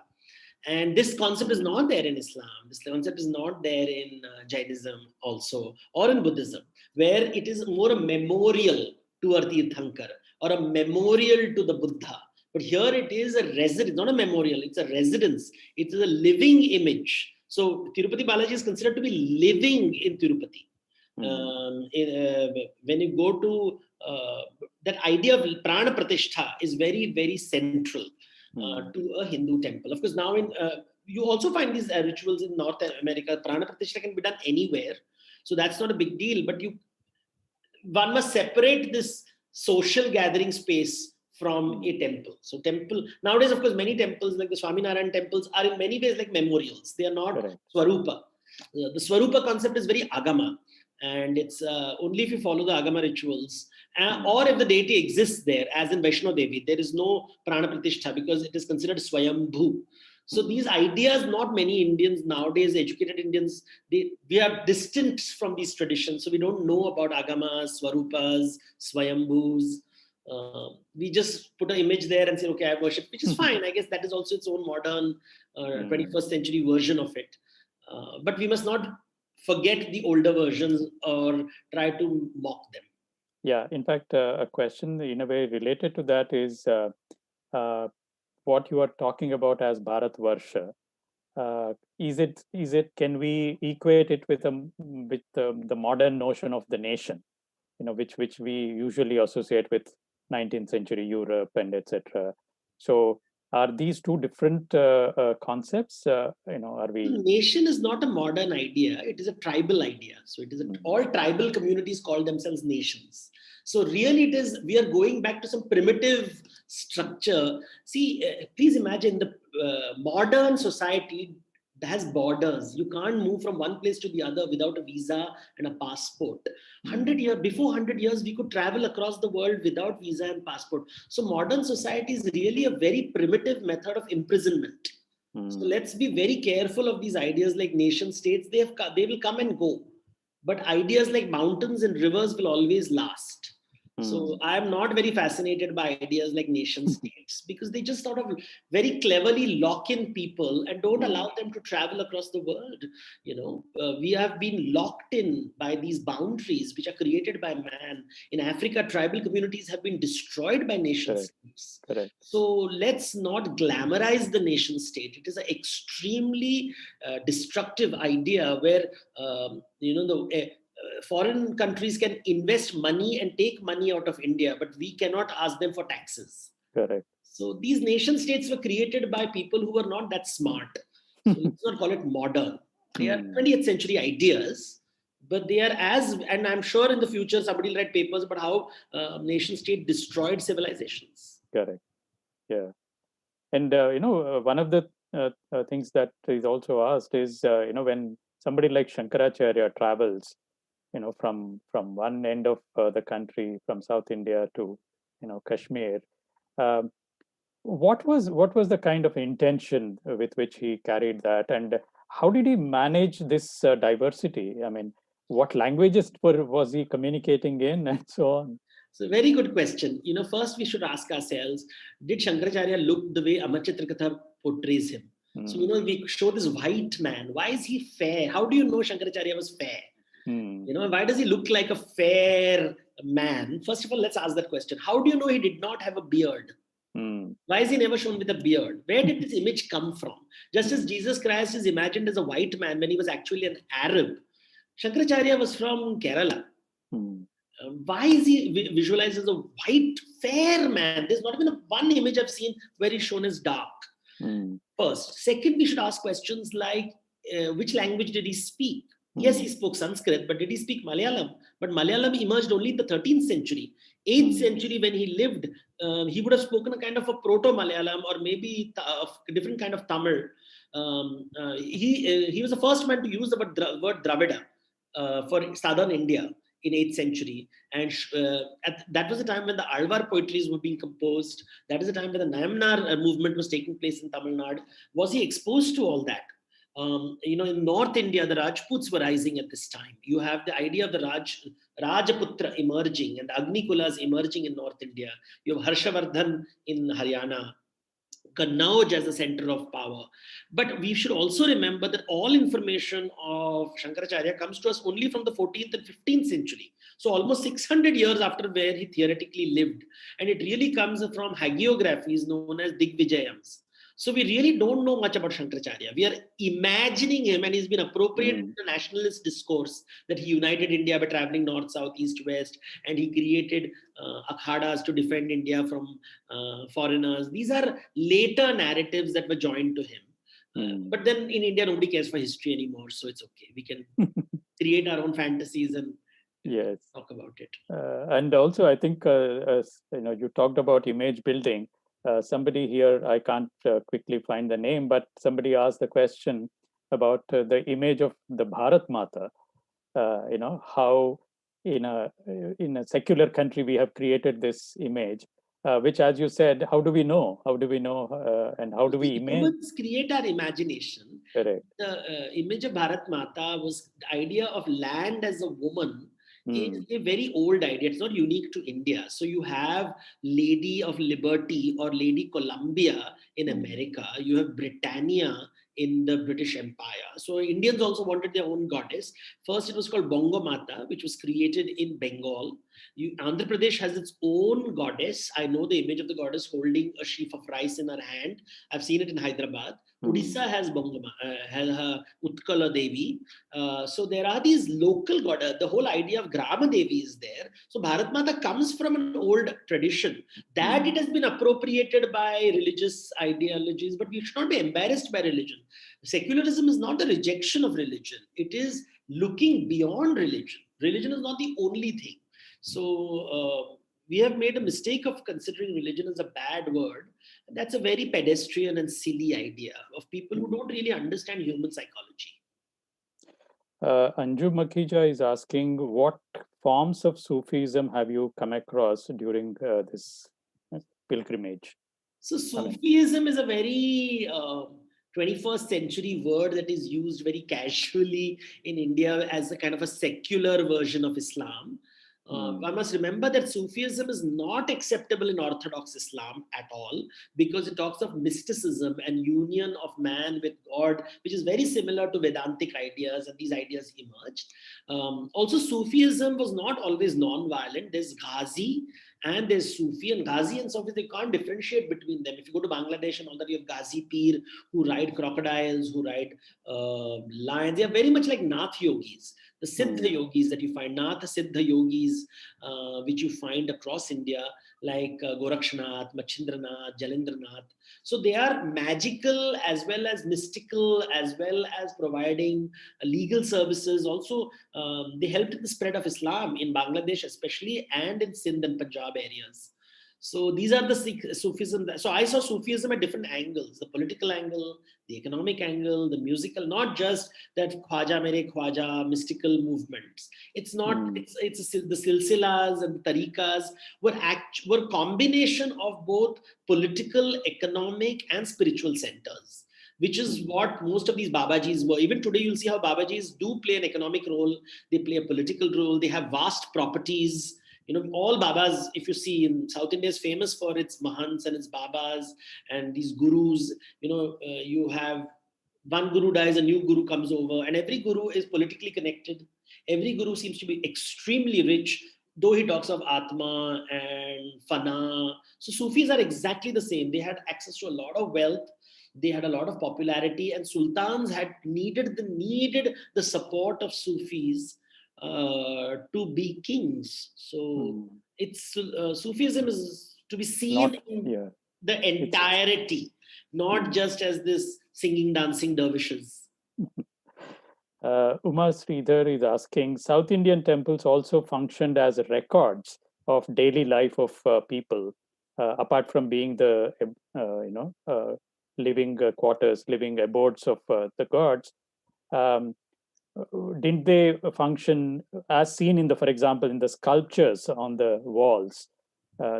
S3: And this concept is not there in Islam. This concept is not there in Jainism also, or in Buddhism, where it is more a memorial to a Tirthankar or a memorial to the Buddha. But here it is a residence, not a memorial, it's a residence. It is a living image. So Tirupati Balaji is considered to be living in Tirupati. When you go to that idea of Prana Pratishtha is very, very central to a Hindu temple. Of course, now you also find these rituals in North America. Prana Pratishtha can be done anywhere. So that's not a big deal. But one must separate this social gathering space from a temple. So temple, nowadays, of course, many temples like the Swaminarayan temples are in many ways like memorials. They are not Swarupa. The Swarupa concept is very Agama. And it's only if you follow the Agama rituals or if the deity exists there, as in Vaishno Devi, there is no Prana Pratishtha because it is considered Swayambhu. So these ideas, not many Indians nowadays, educated Indians, we are distant from these traditions. So we don't know about Agamas, Swarupas, Swayambhus. We just put an image there and say, okay, I worship, which is fine. I guess that is also its own modern 21st century version of it. But we must not forget the older versions or try to mock them.
S2: Yeah, in fact, a question in a way related to that is what you are talking about as Bharat Varsha. Is it? Can we equate it with the modern notion of the nation, which we usually associate with 19th century Europe and etc. So are these two different concepts? Are we?
S3: Nation is not a modern idea. It is a tribal idea. So it is all tribal communities call themselves nations. So really, we are going back to some primitive structure. See, please imagine the modern society has borders. You can't move from one place to the other without a visa and a passport. 100 years, we could travel across the world without visa and passport. So modern society is really a very primitive method of imprisonment. So let's be very careful of these ideas like nation states. They will come and go, but ideas like mountains and rivers will always last. So I'm not very fascinated by ideas like nation states because they just sort of very cleverly lock in people and don't allow them to travel across the world. We have been locked in by these boundaries which are created by man. In Africa, tribal communities have been destroyed by nation states.
S2: Correct.
S3: So let's not glamorize the nation state. It is an extremely destructive idea where foreign countries can invest money and take money out of India, but we cannot ask them for taxes.
S2: Correct.
S3: So these nation states were created by people who were not that smart. So let's not call it modern. They are 20th century ideas, but they are and I'm sure in the future somebody will write papers about how nation state destroyed civilizations.
S2: Correct. Yeah. And, one of the things that is also asked is, when somebody like Shankaracharya travels, from one end of the country, from South India to, Kashmir, what was the kind of intention with which he carried that, and how did he manage this diversity? I mean, what languages was he communicating in, and so on?
S3: So very good question. First we should ask ourselves, did Shankaracharya look the way Amar Chitrakatha portrays him? So, we show this white man. Why is he fair? How do you know Shankaracharya was fair? Why does he look like a fair man? First of all, let's ask that question. How do you know he did not have a beard? Why is he never shown with a beard? Where did this image come from? Just as Jesus Christ is imagined as a white man when he was actually an Arab, Shankaracharya was from Kerala. Why is he visualized as a white, fair man? There's not even one image I've seen where he's shown as dark. First. Second, we should ask questions like, which language did he speak? Yes, he spoke Sanskrit, but did he speak Malayalam? But Malayalam emerged only in the 13th century. 8th century, when he lived, he would have spoken a kind of a proto-Malayalam or maybe a different kind of Tamil. He was the first man to use the word Dravida for southern India in 8th century. And that was the time when the Alvar poetries were being composed. That is the time when the Nayamnar movement was taking place in Tamil Nadu. Was he exposed to all that? In North India, the Rajputs were rising at this time. You have the idea of the Rajaputra emerging and the Agnikulas emerging in North India. You have Harshavardhan in Haryana, Kannauj as a center of power. But we should also remember that all information of Shankaracharya comes to us only from the 14th and 15th century. So almost 600 years after where he theoretically lived. And it really comes from hagiographies known as Digvijayams. So we really don't know much about Shankaracharya. We are imagining him, and he's been appropriated in the nationalist discourse that he united India by traveling north, south, east, west, and he created akhadas to defend India from foreigners. These are later narratives that were joined to him. But then in India, nobody cares for history anymore, so it's okay. We can create our own fantasies and talk about it.
S2: And also, I think, you talked about image building. Somebody here, I can't quickly find the name, but somebody asked the question about the image of the Bharat Mata. How in a secular country we have created this image, which, as you said, how do we know? How do we know? And how do we imagine?
S3: Humans create our imagination.
S2: Correct.
S3: The image of Bharat Mata was the idea of land as a woman. Is a very old idea. It's not unique to India. So you have Lady of Liberty or Lady Columbia in America. You have Britannia in the British Empire. So Indians also wanted their own goddess. First, it was called Bongo Mata, which was created in Bengal. Andhra Pradesh has its own goddess. I know the image of the goddess holding a sheaf of rice in her hand. I've seen it in Hyderabad. Odisha has has Utkala Devi. So there are these local goddesses. The whole idea of Grama Devi is there. So Bharat Mata comes from an old tradition that it has been appropriated by religious ideologies, but we should not be embarrassed by religion. Secularism is not the rejection of religion. It is looking beyond religion. Religion is not the only thing. So we have made a mistake of considering religion as a bad word. That's a very pedestrian and silly idea of people who don't really understand human psychology.
S2: Anju Makhija is asking, what forms of Sufism have you come across during this pilgrimage?
S3: So Sufism is a very 21st century word that is used very casually in India as a kind of a secular version of Islam. One must remember that Sufism is not acceptable in Orthodox Islam at all, because it talks of mysticism and union of man with God, which is very similar to Vedantic ideas, and these ideas emerged. Also, Sufism was not always non-violent. There's Ghazi and there's Sufi, and Ghazi and Sufi, they can't differentiate between them. If you go to Bangladesh and all that, you have Ghazi Pir who ride crocodiles, who ride lions. They are very much like Nath yogis, the Siddha yogis that you find, Nath Siddha yogis, which you find across India, like Gorakshnath, Machindranath, Jalendranath. So they are magical as well as mystical, as well as providing legal services. Also, they helped in the spread of Islam in Bangladesh, especially, and in Sindh and Punjab areas. So these are the Sufism. So I saw Sufism at different angles: the political angle, the economic angle, the musical. Not just that Khwaja Mere Khwaja mystical movements. It's not. It's the silsilas and the tariqas were combination of both political, economic, and spiritual centers, which is what most of these Babajis were. Even today, you'll see how Babajis do play an economic role. They play a political role. They have vast properties. All Babas, if you see in South India, is famous for its Mahants and its Babas and these gurus. You have one guru dies, a new guru comes over, and every guru is politically connected. Every guru seems to be extremely rich, though he talks of Atma and Fana. So Sufis are exactly the same. They had access to a lot of wealth. They had a lot of popularity, and sultans had needed the support of Sufis to be kings. So it's Sufism is to be seen in the entirety, not just as this singing, dancing dervishes.
S2: Uma Sridhar is asking, South Indian temples also functioned as records of daily life of people, apart from being the living quarters, living abodes of the gods. Didn't they function as seen in for example, in the sculptures on the walls?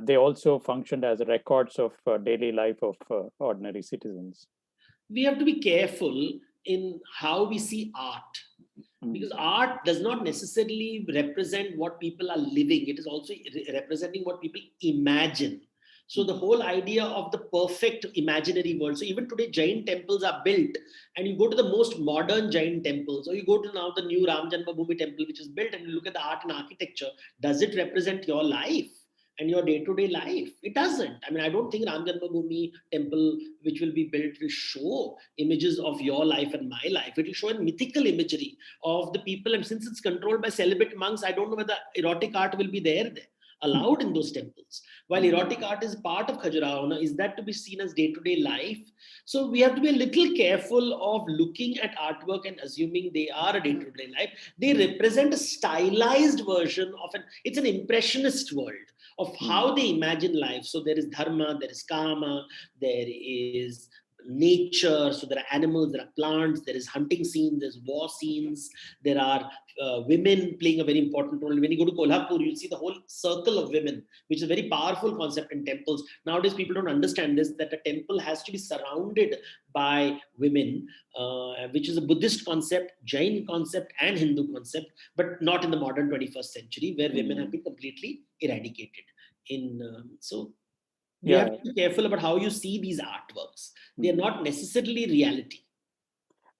S2: They also functioned as records of daily life of ordinary citizens.
S3: We have to be careful in how we see art, because art does not necessarily represent what people are living. It is also representing what people imagine. So the whole idea of the perfect imaginary world. So even today, Jain temples are built, and you go to the most modern Jain temples, or you go to now the new Ram Janmabhoomi temple, which is built, and you look at the art and architecture. Does it represent your life and your day-to-day life? It doesn't. I mean, I don't think Ram Janmabhoomi temple, which will be built, will show images of your life and my life. It will show a mythical imagery of the people. And since it's controlled by celibate monks, I don't know whether erotic art will be there allowed in those temples. While erotic art is part of Khajuraho, is that to be seen as day-to-day life? So we have to be a little careful of looking at artwork and assuming they are a day-to-day life. They represent a stylized version of it's an impressionist world of how they imagine life. So there is dharma, there is kama, there is nature. So there are animals, there are plants, there is hunting scenes, there's war scenes, there are women playing a very important role. When you go to Kolhapur, you'll see the whole circle of women, which is a very powerful concept in temples. Nowadays, people don't understand this, that a temple has to be surrounded by women, which is a Buddhist concept, Jain concept, and Hindu concept, but not in the modern 21st century, where women have been completely eradicated. So you have to be careful about how you see these artworks. They are not necessarily reality.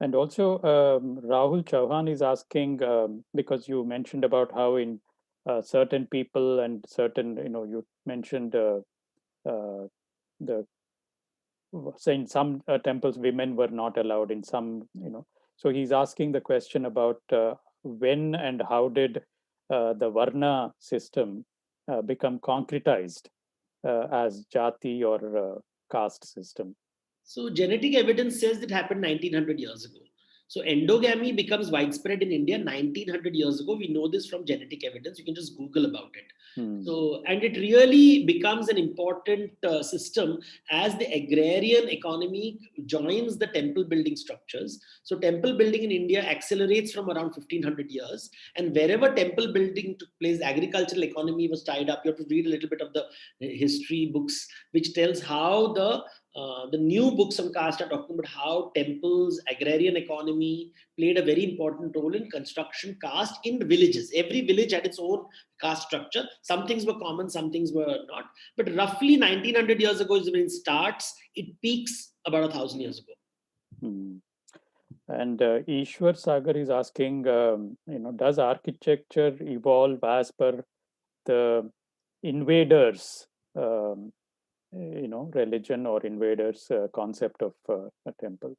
S2: And also, Rahul Chauhan is asking, because you mentioned about how in certain people and certain, you mentioned so in some temples, women were not allowed. In some, so he's asking the question about when and how did the Varna system become concretized as jati or caste system?
S3: So genetic evidence says it happened 1900 years ago. So endogamy becomes widespread in India 1900 years ago. We know this from genetic evidence. You can just Google about it. So, and it really becomes an important system as the agrarian economy joins the temple building structures. So temple building in India accelerates from around 1500 years. And wherever temple building took place, agricultural economy was tied up. You have to read a little bit of the history books, which tells how the new books on caste are talking about how temples, agrarian economy played a very important role in construction caste in villages. Every village had its own caste structure. Some things were common, some things were not. But roughly 1900 years ago is when it starts. It peaks about 1000 years ago.
S2: And Ishwar Sagar is asking, does architecture evolve as per the invaders, religion or invaders concept of a temple?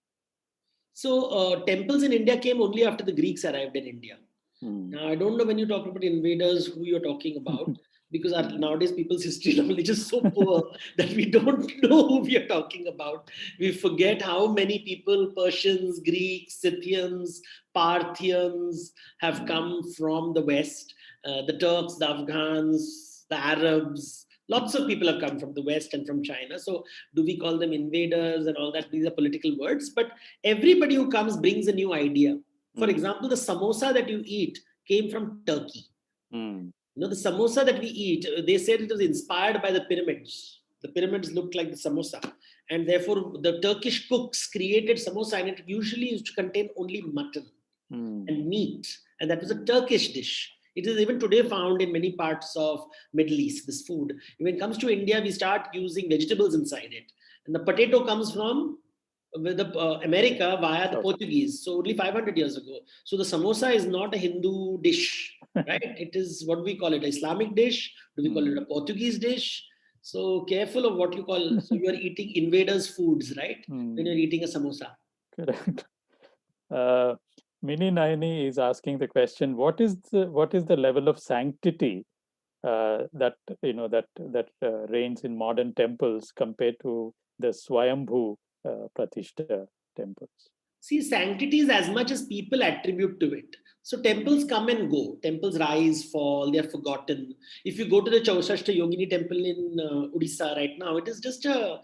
S3: So temples in India came only after the Greeks arrived in India. Now, I don't know when you talk about invaders, who you're talking about, because nowadays people's history knowledge is so poor that we don't know who we are talking about. We forget how many people, Persians, Greeks, Scythians, Parthians, have come from the West. The Turks, the Afghans, the Arabs, lots of people have come from the West and from China. So do we call them invaders and all that? These are political words. But everybody who comes brings a new idea. For example, the samosa that you eat came from Turkey. The samosa that we eat, they said it was inspired by the pyramids. The pyramids looked like the samosa. And therefore, the Turkish cooks created samosa, and it usually used to contain only mutton and meat. And that was a Turkish dish. It is even today found in many parts of Middle East, this food. When it comes to India, we start using vegetables inside it. And the potato comes from America via the Portuguese. So only 500 years ago. So the samosa is not a Hindu dish, right? It is what we call it, an Islamic dish. Do we call it a Portuguese dish? So careful of what you call. So you are eating invaders' foods, right? When you're eating a samosa.
S2: Correct. Mini Naini is asking the question: what is the level of sanctity that reigns in modern temples compared to the Swayambhu Pratishta temples?
S3: See, sanctity is as much as people attribute to it. So temples come and go. Temples rise, fall, they are forgotten. If you go to the Chausashta Yogini temple in Odisha right now, it is just a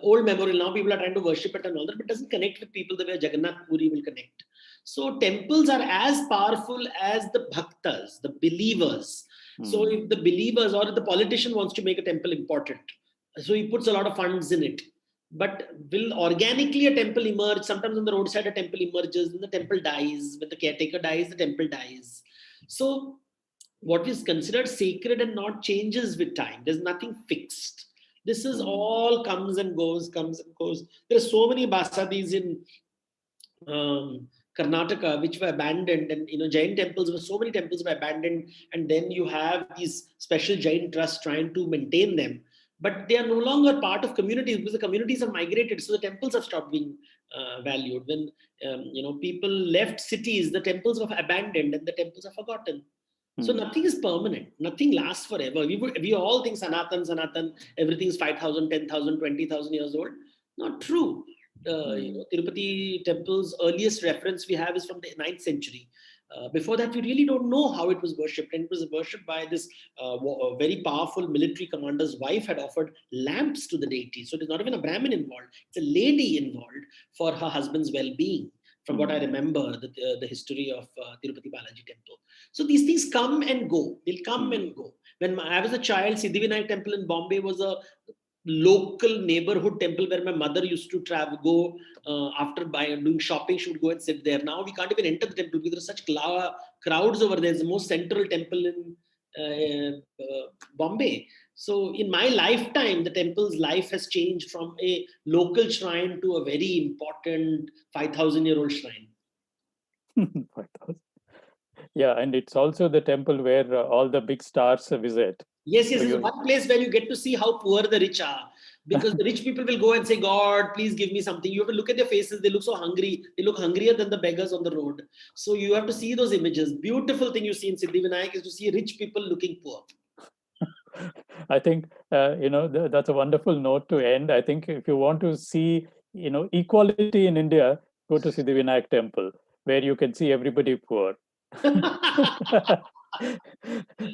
S3: old memorial. Now people are trying to worship it and all that, but it doesn't connect with people the way Jagannath Puri will connect. So temples are as powerful as the bhaktas, the believers. So if the believers or if the politician wants to make a temple important, so he puts a lot of funds in it. But will organically a temple emerge? Sometimes on the roadside a temple emerges and the temple dies. When the caretaker dies, the temple dies. So what is considered sacred and not changes with time. There's nothing fixed. This is all comes and goes, comes and goes. There are so many basadis in Karnataka which were abandoned, and Jain temples, were so many temples were abandoned, and then you have these special Jain trusts trying to maintain them. But they are no longer part of communities because the communities have migrated. So the temples have stopped being valued. When people left cities, the temples were abandoned and the temples are forgotten. So nothing is permanent. Nothing lasts forever. We all think Sanatan, everything is 5,000, 10,000, 20,000 years old. Not true. Tirupati Temple's earliest reference we have is from the 9th century. Before that, we really don't know how it was worshipped. And it was worshipped by this very powerful military commander's wife had offered lamps to the deity. So there's not even a Brahmin involved. It's a lady involved for her husband's well-being, from what I remember, the history of Tirupati Balaji Temple. So these things come and go. They'll come and go. When I was a child, Siddhivinayak Temple in Bombay was a local neighborhood temple where my mother used to go after doing shopping. She would go and sit there. Now we can't even enter the temple because there's such crowds over there. It's the most central temple in Bombay. So in my lifetime, the temple's life has changed from a local shrine to a very important 5,000-year-old shrine.
S2: 5,000. Yeah, and it's also the temple where all the big stars visit.
S3: Yes, it's one place where you get to see how poor the rich are. Because the rich people will go and say, God, please give me something. You have to look at their faces. They look so hungry. They look hungrier than the beggars on the road. So you have to see those images. Beautiful thing you see in Siddhivinayak is to see rich people looking poor.
S2: I think, that's a wonderful note to end. I think if you want to see, equality in India, go to Siddhivinayak Temple. where you can see everybody poor.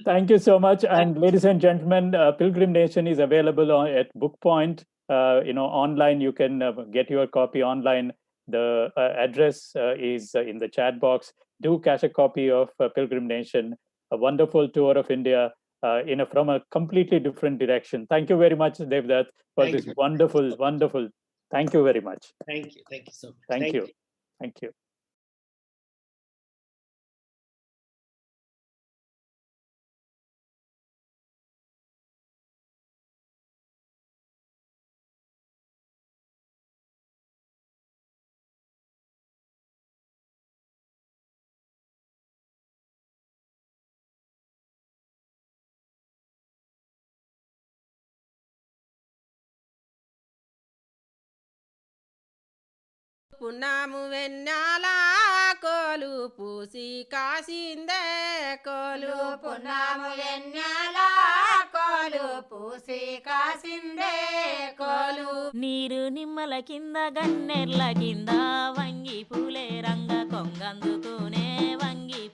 S2: Thank you so much. And ladies and gentlemen, Pilgrim Nation is available at Book Point. Online, you can get your copy online. The address is in the chat box. Do catch a copy of Pilgrim Nation, a wonderful tour of India from a completely different direction. Thank you very much, Devdutt, for
S3: Thank
S2: this
S3: you.
S2: wonderful. Thank you very much.
S3: Thank you so much.
S2: Thank you. Thank you.
S4: పున్నాము వెన్నాల కోలు పూసి కాసిందే కోలు
S5: పున్నాము వెన్నెల కోలు పూసి కాసిందే కోలు
S1: నీరు నిమ్మల కింద గన్నెర్ల కింద వంగి పూలే రంగ కొంగందుతూనే వంగి